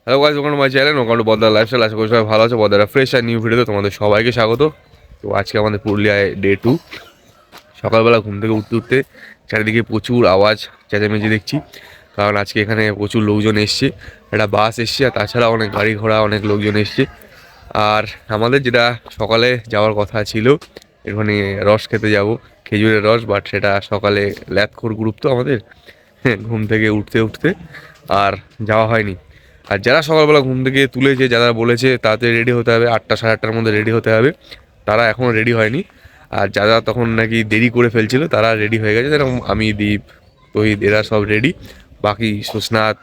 Hello guys, ওখানে my channel ওখানে বদ্দার lifestyle. আশা করি সবাই ভালো আছে। বদ্দারা ফ্রেশ আর নিউ ভিডিওতে তোমাদের সবাইকে স্বাগত। তো আজকে আমাদের পুরুলিয়ায় ডে 2। সকালবেলা ঘুম থেকে উঠতে উঠতে চারিদিকে প্রচুর আওয়াজ চেঁচামেচি দেখছি, কারণ আজকে এখানে প্রচুর লোকজন এসছে। একটা বাস এসছে আর তাছাড়া অনেক গাড়ি ঘোড়া অনেক লোকজন এসছে। আর আমাদের যেটা সকালে যাওয়ার কথা ছিল, এখানে রস খেতে যাব, খেজুরের রস, বাট সেটা সকালে ল্যাথখোর গ্রুপ তো আমাদের, ঘুম থেকে উঠতে উঠতে আর যাওয়া হয়নি। আর যারা সকালবেলা ঘুম থেকে তুলেছে, যারা বলেছে তাতে রেডি হতে হবে 8টা সাড়ে 8টার মধ্যে রেডি হতে হবে, তারা এখনও রেডি হয়নি। আর যারা তখন নাকি দেরি করে ফেলছিল তারা রেডি হয়ে গেছে, যেরকম আমি, দীপ, তহিদ, এরা সব রেডি। বাকি সুস্নাত,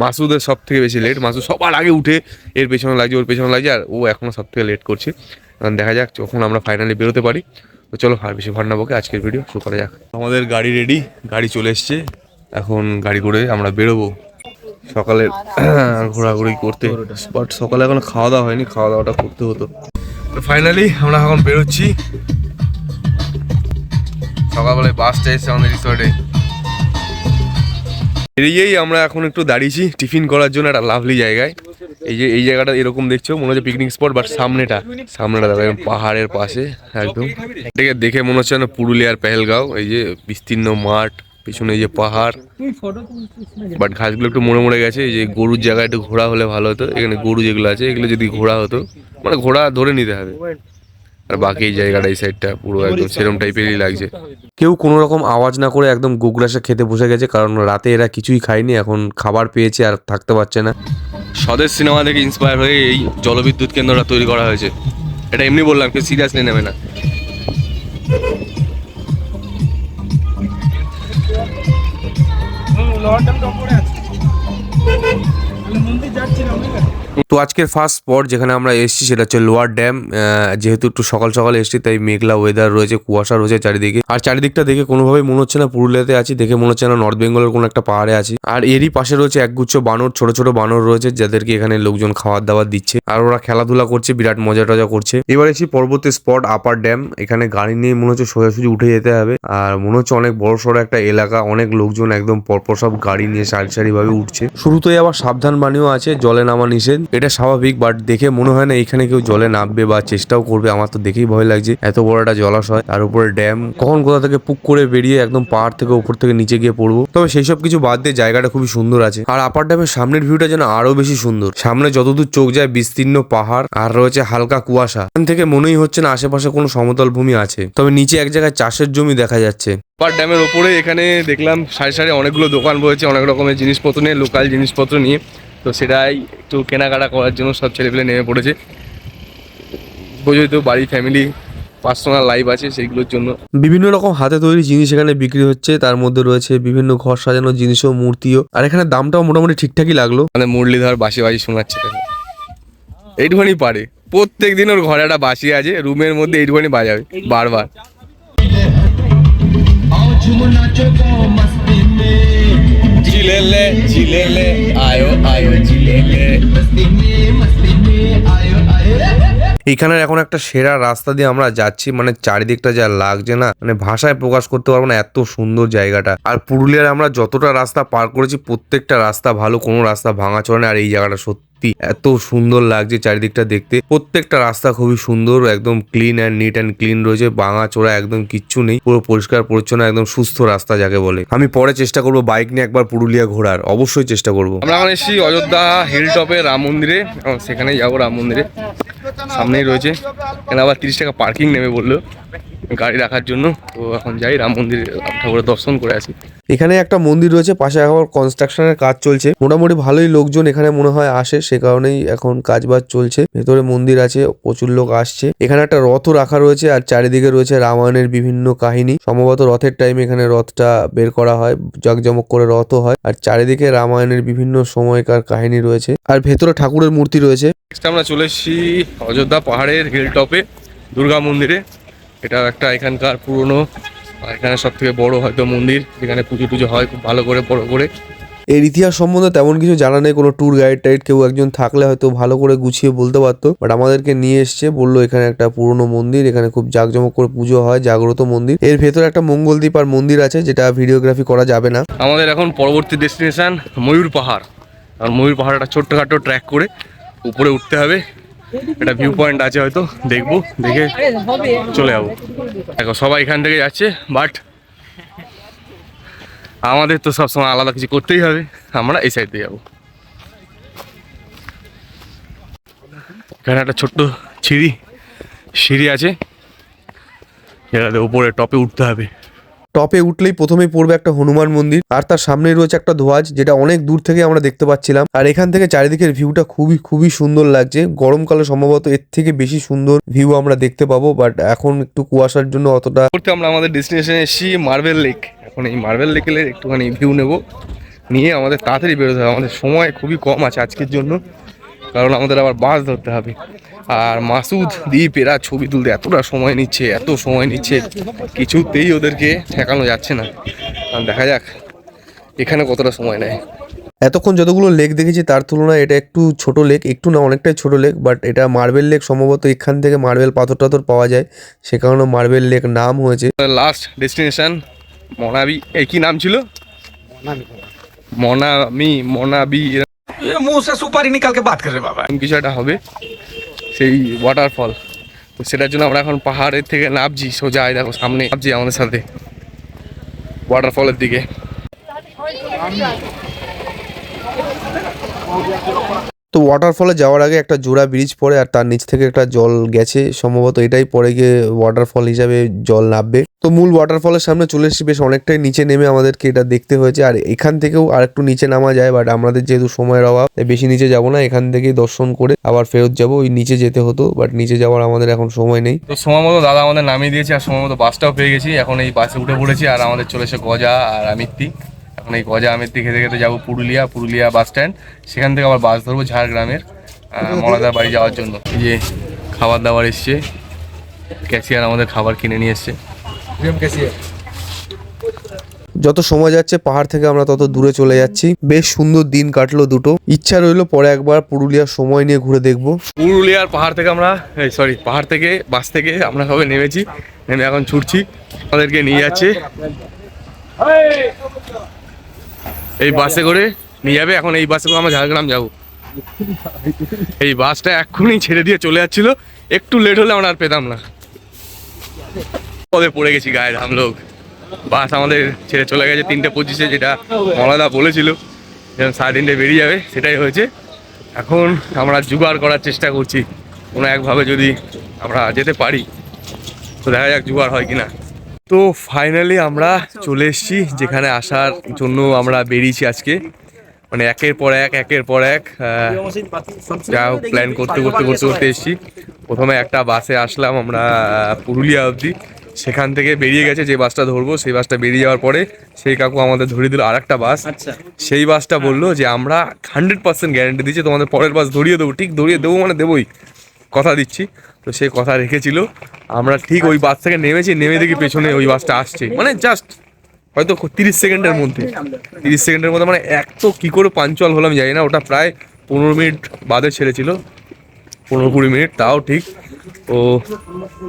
মাসুদের সব থেকে বেশি লেট। মাসুদ সবার আগে উঠে এর পেছনে লাগছে, ওর পেছনে লাগছে, আর ও এখনও সব থেকে লেট করছে। কারণ দেখা যাক যখন আমরা ফাইনালি বেরোতে পারি। তো চলো আর বেশি ভার না বকে আজকের ভিডিও শুরু করা যাক। আমাদের গাড়ি রেডি, গাড়ি চলে এসছে, এখন গাড়ি করে আমরা বেরোবো সকালে ঘোরাঘুরি করতে। বাট সকালে এখন খাওয়া দাওয়া হয়নি, খাওয়া দাওয়াটা করতে হতো। তো ফাইনালি আমরা এখন বেরোচ্ছি। সকালবেলায় বাসটা এসছে আমাদের রিসর্টে। বেরিয়েই আমরা এখন একটু দাঁড়িয়েছি টিফিন করার জন্য একটা লাভলি জায়গায়। এই জায়গাটা এরকম দেখছো, মনে হচ্ছে পিকনিক স্পট, বাট সামনেটা দেখো পাহাড়ের পাশে একদম। এটাকে দেখে মনে হচ্ছে না পুরুলিয়ার পেহেলগাঁও। এই যে বিস্তীর্ণ মাঠ, পিছনে এই যে পাহাড়, বাট ঘাসগুলো একটু মরে মরে গেছে। এই যে গরুর জায়গায় একটু ঘোড়া হলে ভালো হতো। এখানে গরু যেগুলো আছে এগুলো যদি ঘোড়া হতো, মানে ঘোড়া ধরে নিতে হবে। আর বাকি এই জায়গাটা, এই সাইডটা পুরো একদম সেরম টাইপেরই লাগছে। কেউ কোনো রকম আওয়াজ না করে একদম গোগ্রাসে খেতে বসে গেছে, কারণ রাতে এরা কিছুই খায়নি, এখন খাবার পেয়েছে আর থাকতে পারছে না। স্বদেশ সিনেমা থেকে ইন্সপায়ার হয়ে এই জলবিদ্যুৎ কেন্দ্রটা তৈরি করা হয়েছে। এটা এমনি বললাম, কেউ সিরিয়াসলি নেবে না। তো আজকের ফার্স্ট স্পট যেখানে আমরা এসেছি সেটা হচ্ছে লোয়ার ড্যাম। যেহেতু একটু সকাল সকাল এসেছি তাই মেঘলা ওয়েদার রয়েছে, কুয়াশা রয়েছে চারিদিকে। আর চারিদিকটা দেখে কোনোভাবেই মনে হচ্ছে না পুরুলিয়াতে আছি, দেখে মনে হচ্ছে না নর্থ বেঙ্গলের কোনো একটা পাহাড়ে আছি। আর এরই পাশে রয়েছে একগুচ্ছ বানর, ছোট ছোট বানর রয়েছে, যাদেরকে এখানে লোকজন খাবার দাবার দিচ্ছে আর ওরা খেলাধুলা করছে, বিরাট মজা টজা করছে। এবার এসেছি পরবর্তী স্পট আপার ড্যাম। এখানে গাড়ি নিয়ে মনে হচ্ছে সোজাসুজি উঠে যেতে হবে। আর মনে হচ্ছে অনেক বড় সড়ো একটা এলাকা, অনেক লোকজন একদম পরপর সব গাড়ি নিয়ে সারি সারি ভাবে উঠছে। শুরুতেই আবার সাবধান বাণীও আছে, জলে নামা নিষেধ, এটা স্বাভাবিক। বাট দেখে মনে হয় না এখানে কেউ জলে নামবে বা চেষ্টাও করবে। আমার তো দেখেই ভয় লাগছে, এত বড় একটা জলাশয়, তার উপরে ড্যাম, কখন কোথা থেকে পুক করে বেরিয়ে একদম পাহাড় থেকে উপর থেকে নিচে গিয়ে পড়বো। তবে সেই সব কিছু বাদ দিয়ে জায়গাটা খুবই সুন্দর আছে। আর আপার ড্যামের সামনের ভিউটা যেন আরো বেশি সুন্দর। সামনে যতদূর চোখ যায় বিস্তীর্ণ পাহাড় আর রয়েছে হালকা কুয়াশা। এখান থেকে মনেই হচ্ছে না আশেপাশে কোনো সমতল ভূমি আছে, তবে নিচে এক জায়গায় চাষের জমি দেখা যাচ্ছে। আপার ড্যামের ওপরে এখানে দেখলাম সারি সারি অনেকগুলো দোকান রয়েছে, অনেক রকমের জিনিসপত্র নিয়ে, লোকাল জিনিসপত্র নিয়ে। তো সেটাই একটু কেনাকাটা করার জন্য সব ছেলেপেলে নেমে পড়েছে। বোঝোই তো, বাড়ি, ফ্যামিলি, পার্সোনাল লাইফ আছে, সেইগুলোর জন্য বিভিন্ন রকম হাতে তৈরি জিনিস এখানে বিক্রি হচ্ছে। তার মধ্যে রয়েছে বিভিন্ন ঘর সাজানোর জিনিসও, মূর্তিও। আর এখানে দামটাও মোটামুটি ঠিকঠাকই লাগলো। মানে মুরলীধর বাসি বাসি শোনাচ্ছে, এইটুখানি পারে। প্রত্যেক দিন ওর ঘরে একটা বাসি আছে, রুমের মধ্যে এইটুখানি বাজাবে বারবার। এখানের এখন একটা সেরা রাস্তা দিয়ে আমরা যাচ্ছি, মানে চারিদিকটা যা লাগছে না, মানে ভাষায় প্রকাশ করতে পারবো না, এত সুন্দর জায়গাটা। আর পুরুলিয়ার আমরা যতটা রাস্তা পার করেছি প্রত্যেকটা রাস্তা ভালো, কোনো রাস্তা ভাঙাচোরা নেই। আর এই জায়গাটা সত্যি এত সুন্দর লাগছে চারিদিকটা দেখতে। প্রত্যেকটা রাস্তা খুবই সুন্দর, একদম clean and neat and clean রয়েছে, ভাঙাচোরা একদম কিচ্ছু নেই, পুরো পরিষ্কার পরিচ্ছন্ন, একদম সুস্থ রাস্তা যাকে বলে। আমি পরে চেষ্টা করবো বাইক নিয়ে একবার পুরুলিয়া ঘোরার, অবশ্যই চেষ্টা করবো। আমরা এখন এসেছি অযোধ্যা হিল টপে রাম মন্দিরে, সেখানেই যাবো রাম মন্দিরে, সামনেই রয়েছে। এখানে আবার 30 টাকা পার্কিং নেবে বললো গাড়ি রাখার জন্য। তো এখন যাই রাম মন্দিরে, ঠাকুরের দর্শন করে আসি। এখানে একটা মন্দির রয়েছে, পাশে এখন কনস্ট্রাকশনের কাজ চলছে, মোটামুটি ভালোই লোকজন এখানে মনে হয় আসে, সে কারণেই এখন কাজ বাজ চলছে। ভেতরে মন্দির আছে, প্রচুর লোক আসছে। এখানে একটা রথও রাখা রয়েছে আর চারিদিকে রয়েছে রামায়ণের বিভিন্ন কাহিনী। সম্ভবত রথের টাইমে এখানে রথটা বের করা হয়, জাঁকজমক করে রথও হয়। আর চারিদিকে রামায়ণের বিভিন্ন সময়কার কাহিনী রয়েছে, আর ভেতরে ঠাকুরের মূর্তি রয়েছে। আমরা চলে এসেছি অযোধ্যা পাহাড়ের হিল টপে দুর্গা মন্দিরে। এটা একটা এখানকার পুরনো, এখানে সব থেকে বড় হয়তো মন্দির, যেখানে পুজো টুজো হয় খুব ভালো করে, বড় করে। এর ইতিহাস সম্বন্ধে তেমন কিছু জানা নেই, কোনো ট্যুর গাইড টাইড কেউ একজন থাকলে হয়তো ভালো করে গুছিয়ে বলতে পারতো। বাট আমাদেরকে নিয়ে এসছে, বললো এখানে একটা পুরনো মন্দির, এখানে খুব জাঁকজমক করে পুজো হয়, জাগ্রত মন্দির। এর ভেতরে একটা মঙ্গলদ্বীপ আর মন্দির আছে, যেটা ভিডিওগ্রাফি করা যাবে না। আমাদের এখন পরবর্তী ডেস্টিনেশন ময়ূর পাহাড়। আর ময়ূর পাহাড়টা ছোট্টখাটো ট্র্যাক করে উপরে উঠতে হবে। একটা ভিউ পয়েন্ট আছে, হয়তো দেখবো, দেখে চলে যাবো। দেখো সবাই এখান থেকে যাচ্ছে, বাট আমাদের তো সবসময় আলাদা কিছু করতেই হবে, আমরা এই সাইড দিয়ে যাবো। এখানে একটা ছোট্ট সিঁড়ি আছে, যেটাতে উপরে টপে উঠতে হবে। টপে উঠলেই প্রথমেই পড়বে একটা হনুমান মন্দির, আর তার সামনেই রয়েছে একটা ধ্বজ, যেটা অনেক দূর থেকে আমরা দেখতে পাচ্ছিলাম। আর এখান থেকে চারিদিকের ভিউটা খুবই সুন্দর লাগছে। গরমকালে সম্ভবত এর থেকে বেশি সুন্দর ভিউ আমরা দেখতে পাবো, বাট এখন একটু কুয়াশার জন্য অতটা। আমরা আমাদের ডেস্টিনেশনে এসেছি মার্বেল লেক। এখন এই মার্বেল লেকের একটুখানি ভিউ নেবো, নিয়ে আমাদের তাড়াতাড়ি বেরোতে হবে। আমাদের সময় খুবই কম আছে আজকের জন্য, কারণ আমাদের আবার বাস ধরতে হবে। আর মাসুদ দ্বীপ এরা ছবি তুলতে এত সময় নিচ্ছে, কিছুতেই ওদেরকে ঠেকানো যাচ্ছে না। দেখা যাক এখানে কতটা সময় নেয়। এতক্ষণ যতগুলো লেক দেখেছি তার তুলনায় এটা একটু ছোট লেক, একটু না অনেকটাই ছোট লেক, বাট এটা মার্বেল লেক। সম্ভবত এখান থেকে মার্বেল পাথর টাথর পাওয়া যায়, সে কারণে মার্বেল লেক নাম হয়েছে। লাস্ট ডেস্টিনেশন মনাবি। এই কি নাম ছিল? মনাবি मुंह से सुपारी निकाल के बात कर रहे बाबा। কিছু একটা হবে, সেই ওয়াটারফল। তো সেটার জন্য আমরা এখন পাহাড়ের থেকে নামছি সোজা, দেখো সামনে নামছি আমাদের সাথে ওয়াটারফলের দিকে। তো ওয়াটারফলে যাওয়ার আগে একটা জোড়া ব্রিজ পড়ে, আর তার নিচ থেকে একটা জল গেছে, সম্ভবত এটাই পরে গিয়ে ওয়াটারফল হিসাবে জল নামবে। তো মূল ওয়াটারফলের সামনে চলে এসেছি, বেশ অনেকটাই নিচে নেমে আমাদেরকে এটা দেখতে হয়েছে। আর এখান থেকেও আর একটু নিচে নামা যায়, বাট আমাদের যেহেতু সময়ের অভাব বেশি নিচে যাব না, এখান থেকেই দর্শন করে আবার ফেরত যাব। ওই নিচে যেতে হতো, বাট নিচে যাওয়ার আমাদের এখন সময় নেই। তো সময় মতো দাদা আমাদের নামিয়ে দিয়েছে, আর সময় মতো বাসটাও পেয়ে গেছি। এখন এই বাসে উঠে পড়েছি, আর আমাদের চলেছে গজা আর আমিত্তি। এখন এই গজা আমিত্তি খেতে খেতে যাবো পুরুলিয়া বাস স্ট্যান্ড। সেখান থেকে আবার বাস ধরবো ঝাড়গ্রামের মলাদার বাড়ি যাওয়ার জন্য। এই যে খাবার দাবার এসছে, ক্যাশিয়ার আমাদের খাবার কিনে নিয়ে এসছে। যত সময় যাচ্ছে পাহাড় থেকে আমরা তত দূরে চলে যাচ্ছি। বেশ সুন্দর দিন কাটলো দুটো। ইচ্ছা রইলো পরে একবার পুরুলিয়ার সময় নিয়ে ঘুরে দেখবো। পুরুলিয়ার পাহাড় থেকে আমরা পাহাড় থেকে বাস থেকে আমরা সবাই নেমেছি, নেমে এখন ছুটছি। আমাদেরকে নিয়ে যাচ্ছে এই বাসে করে নিয়ে যাবে। এখন এই বাসে করে আমরা ঝাড়গ্রাম যাবো। এই বাসটা এক্ষুনি ছেড়ে দিয়ে চলে যাচ্ছিল, একটু লেট হলে আমরা আর পেতাম না। পদে পড়ে গেছি গায়ে हम लोग। বাস আমাদের ছেড়ে চলে গেছে 3:25-এ, যেটা মলাদা বলেছিল যখন 3:30 বেরিয়ে যাবে, সেটাই হয়েছে। এখন আমরা জোগাড় করার চেষ্টা করছি কোনো একভাবে, যদি আমরা যেতে পারি তো দেখা যাক জোগাড় হয় কিনা। তো ফাইনালি আমরা চলে এসেছি যেখানে আসার জন্য আমরা বেরিয়েছি আজকে। মানে একের পর এক যা প্ল্যান করতে এসেছি। প্রথমে একটা বাসে আসলাম আমরা পুরুলিয়া অবধি, সেখান থেকে বেরিয়ে গেছে যে বাসটা ধরবো, সেই বাসটা বেরিয়ে যাওয়ার পরে সেই কাকু আমাদের ধরিয়ে দিল আর একটা বাস। সেই বাসটা বললো যে আমরা 100% গ্যারেন্টি দিচ্ছি তোমাদের পরের বাস ধরিয়ে দেবো। ঠিক ধরিয়ে দেবো মানে দেবোই, কথা দিচ্ছি। তো সেই কথা রেখেছিল। আমরা ঠিক ওই বাস থেকে নেমেছি, নেমে দেখি পেছনে ওই বাসটা আসছে, মানে জাস্ট হয়তো 30 সেকেন্ডের মধ্যে মানে এক তো কী করে পাঞ্চুয়াল হলাম জানি না। ওটা প্রায় 15 মিনিট বাদে ছেড়েছিল, 15-20 মিনিট তাও ঠিক। ও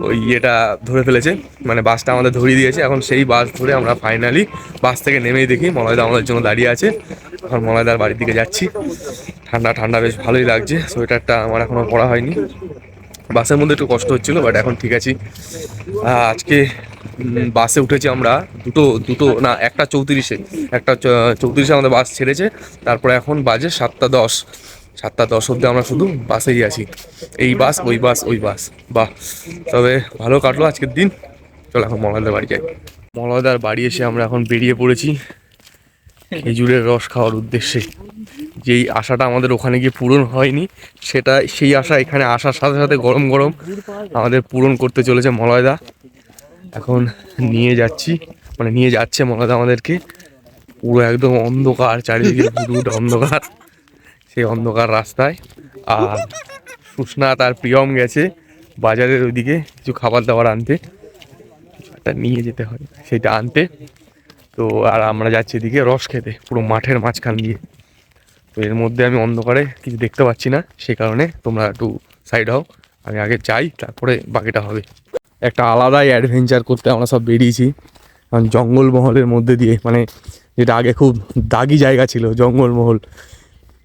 ওই ইয়েটা ধরে ফেলেছে, মানে বাসটা আমাদের ধরিয়ে দিয়েছে। এখন সেই বাস ধরে আমরা ফাইনালি বাস থেকে নেমেই দেখি মলয়দা আমাদের জন্য দাঁড়িয়ে আছে। এখন মলয়দার বাড়ির দিকে যাচ্ছি। ঠান্ডা বেশ ভালোই লাগছে। সোয়েটারটা আমার এখনও পরা হয়নি, বাসের মধ্যে একটু কষ্ট হচ্ছিলো, বাট এখন ঠিক আছে। আজকে বাসে উঠেছি আমরা দুটো না 1:34-এ আমাদের বাস ছেড়েছে। তারপরে এখন বাজে 7:10 অব্দি আমরা শুধু বাসেই আছি। এই বাস ওই বাস। বাহ, তবে ভালো কাটলো আজকের দিন। চলো এখন মলয়দার বাড়ি যাই। মলয়দার বাড়ি এসে আমরা এখন বেরিয়ে পড়েছি খেজুরের রস খাওয়ার উদ্দেশ্যে। যেই আশাটা আমাদের ওখানে গিয়ে পূরণ হয়নি, সেই আশা এখানে আসার সাথে সাথে গরম আমাদের পূরণ করতে চলেছে মলয়দা। এখন নিয়ে যাচ্ছে মলয়দা আমাদেরকে। পুরো একদম অন্ধকার, চারিদিকে ভুটভুট অন্ধকার, সেই অন্ধকার রাস্তায়। আর সুস্না তার প্রিয়ম গেছে বাজারের ওইদিকে কিছু খাবার দাবার আনতে, একটা নিয়ে যেতে হয় সেটা আনতে। তো আর আমরা যাচ্ছি এদিকে রস খেতে, পুরো মাঠের মাঝখান দিয়ে। তো এর মধ্যে আমি অন্ধকারে কিছু দেখতে পাচ্ছি না, সেই কারণে তোমরা একটু সাইড হও, আমি আগে যাই, তারপরে বাকিটা হবে। একটা আলাদাই অ্যাডভেঞ্চার করতে আমরা সব বেরিয়েছি। কারণ জঙ্গলমহলের মধ্যে দিয়ে, মানে যেটা আগে খুব দাগি জায়গা ছিল জঙ্গলমহল,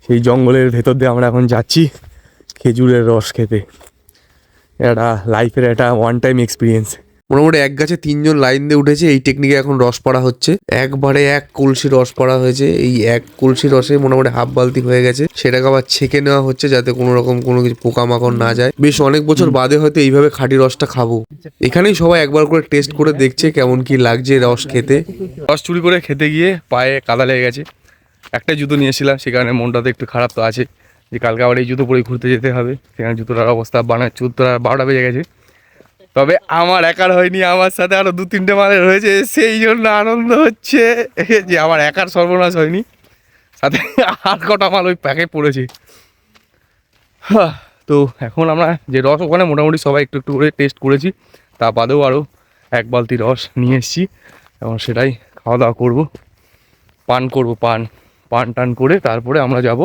সেই জঙ্গলের ভেতর দিয়ে আমরা এখন যাচ্ছি খেজুরের রস খেতে। এটা লাইফের একটা ওয়ান টাইম এক্সপিরিয়েন্স। মোটামুটি এক গাছে 3 জন লাইন দিয়ে উঠেছে। এই টেকনিকে এখন রস পড়া হচ্ছে। একবারে 1 কলসি রস পড়া হয়েছে। এই 1 কলসি রসে মোটামুটি হাফ বালতি হয়ে গেছে। সেটাকে আবার ছেঁকে নেওয়া হচ্ছে যাতে কোনো রকম কোনো কিছু পোকামাকড় না যায়। বেশ অনেক বছর বাদে হয়তো এইভাবে খাঁটি রসটা খাবো। এখানেই সবাই একবার করে টেস্ট করে দেখছে কেমন কি লাগছে রস খেতে। রস চুরি করে খেতে গিয়ে পায়ে কাদা লেগে গেছে। একটা জুতো নিয়েছিলাম, সে কারণে মনটাতে একটু খারাপ তো আছে যে কালকে আবার এই জুতো পরে ঘুরতে যেতে হবে। সেখানে জুতোটার অবস্থা জুতোর 12টা বেজে গেছে। তবে আমার একার হয়নি, আমার সাথে আরো 2-3টে মালের হয়েছে, সেই জন্য আনন্দ হচ্ছে যে আমার একার সর্বনাশ হয়নি, সাথে আর কটা মাল ওই প্যাকে পড়েছে। তো এখন আমরা যে রস ওখানে মোটামুটি সবাই একটু একটু করে টেস্ট করেছি, তা বাদেও আরও 1 বালতি রস নিয়ে এসেছি। এখন সেটাই খাওয়া দাওয়া করবো, পান করবো, পান টান করে তারপরে আমরা যাব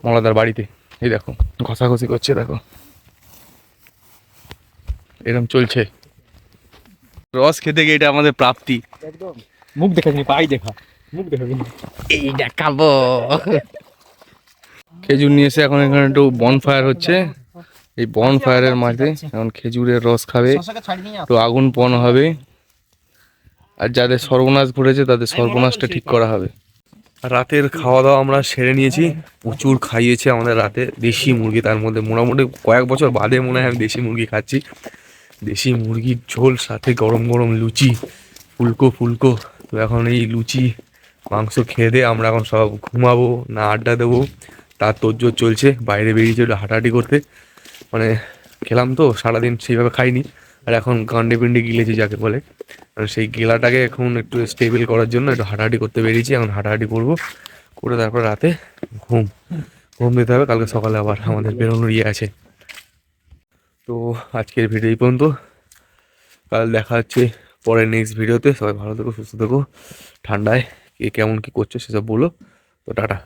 মলাদার বাড়িতে। এই দেখো ঘষাঘষি করছে, দেখো এরকম চলছে। রস খেতে গিয়ে এটা আমাদের প্রাপ্তি। একদম মুখ দেখাবি, পাই দেখা, মুখ দেখাবি, এই দেখাবো। খেজুর নিয়ে এসে এখন এখানে একটু বনফায়ার হচ্ছে। এই বনফায়ারের মাঝে এখন খেজুরের রস খাবে, তো আগুন পন হবে, আর যাদের সর্বনাশ ঘটেছে তাদের সর্বনাশটা ঠিক করা হবে। রাতের খাওয়া দাওয়া আমরা সেরে নিয়েছি। প্রচুর খাইয়েছে আমাদের রাতে দেশি মুরগি, তার মধ্যে মোটামুটি কয়েক বছর বাদে মনে হয় আমি দেশি মুরগি খাচ্ছি। দেশি মুরগির ঝোল, সাথে গরম গরম লুচি, ফুলকো। তো এখন এই লুচি মাংস খেয়ে দিয়ে আমরা এখন সব ঘুমাবো না আড্ডা দেবো তার তোড়জোড় চলছে। বাইরে বেরিয়েছে একটু হাঁটাহাঁটি করতে, মানে খেলাম তো সারাদিন সেইভাবে খাইনি, আর এখন গান্ডে পিন্ডে গিলেছি যাকে বলে, আর সেই গেলাটাকে এখন একটু স্টেবল করার জন্য একটু হাঁটাহাঁটি করতে বেরিয়েছি। এখন হাঁটাহাঁটি করবো, করে তারপর রাতে ঘুম দিতে হবে। কালকে সকালে আবার আমাদের বেরোনোর ইয়ে আছে। তো আজকের ভিডিও এই পর্যন্ত, কাল দেখা হচ্ছে পরে নেক্সট ভিডিওতে। সবাই ভালো থেকো, সুস্থ থেকো, ঠান্ডায় কে কেমন কী করছো সেসব বলো। তো টাটা।